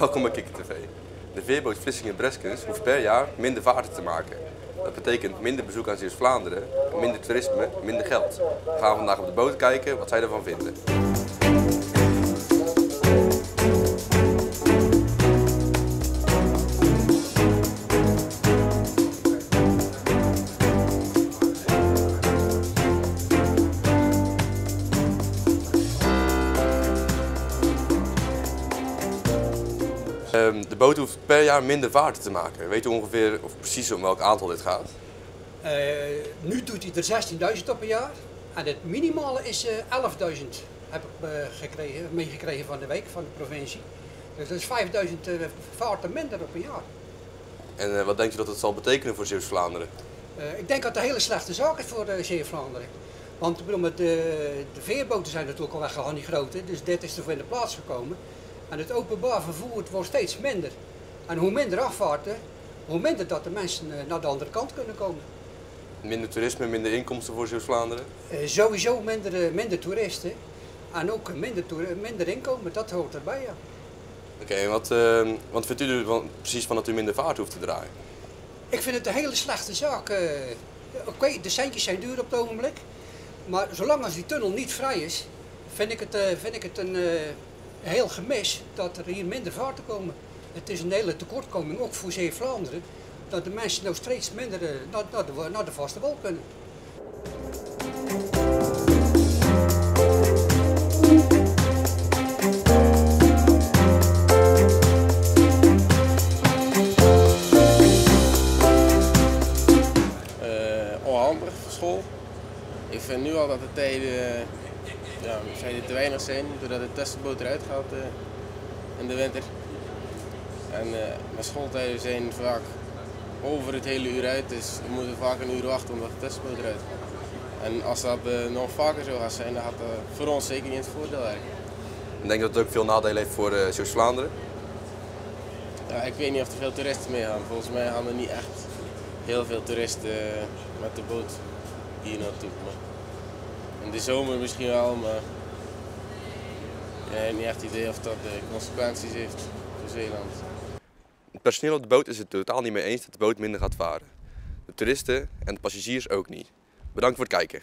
Welkom bij Kikker TV. De veerboot Vlissingen-Breskens hoeft per jaar minder vaarten te maken. Dat betekent minder bezoek aan Zeeuws-Vlaanderen, minder toerisme, minder geld. We gaan vandaag op de boot kijken wat zij ervan vinden. De boot hoeft per jaar minder vaarten te maken. Weet u ongeveer of precies om welk aantal dit gaat? Nu doet hij er 16.000 op een jaar en het minimale is 11.000 heb ik meegekregen van de week van de provincie. Dus dat is 5.000 vaarten minder op een jaar. En wat denkt u dat het zal betekenen voor Zeeuws-Vlaanderen? Ik denk dat het een hele slechte zaak is voor Zeeuws-Vlaanderen. Want ik bedoel, de veerboten zijn natuurlijk al weggegaan, die grote, dus dit is er voor in de plaats gekomen. En het openbaar vervoer wordt steeds minder. En hoe minder afvaarten, hoe minder dat de mensen naar de andere kant kunnen komen. Minder toerisme, minder inkomsten voor Zeeuws-Vlaanderen? Sowieso minder toeristen en ook minder inkomen, dat hoort erbij, ja. Oké, en wat vindt u er precies van dat u minder vaart hoeft te draaien? Ik vind het een hele slechte zaak. Oké, de centjes zijn duur op het ogenblik, maar zolang als die tunnel niet vrij is, vind ik het een heel gemis dat er hier minder vaarten komen. Het is een hele tekortkoming, ook voor Zeeuws-Vlaanderen, dat de mensen nou steeds minder naar de vaste wal kunnen. Onhandig voor school. Ik vind nu al dat de tijden te weinig zijn, doordat de tussenboot eruit gaat in de winter. En mijn schooltijden zijn vaak over het hele uur uit, dus we moeten vaak een uur wachten omdat de tussenboot eruit gaat. En als dat nog vaker zo gaat zijn, dan gaat dat voor ons zeker niet in het voordeel werken. Ik denk dat het ook veel nadelen heeft voor Zeeuws-Vlaanderen. Ja, ik weet niet of er veel toeristen meegaan. Volgens mij gaan er niet echt heel veel toeristen met de boot hier naartoe. Maar in de zomer misschien wel, maar ik heb niet echt idee of dat consequenties heeft voor Zeeland. Het personeel op de boot is het totaal niet mee eens dat de boot minder gaat varen. De toeristen en de passagiers ook niet. Bedankt voor het kijken.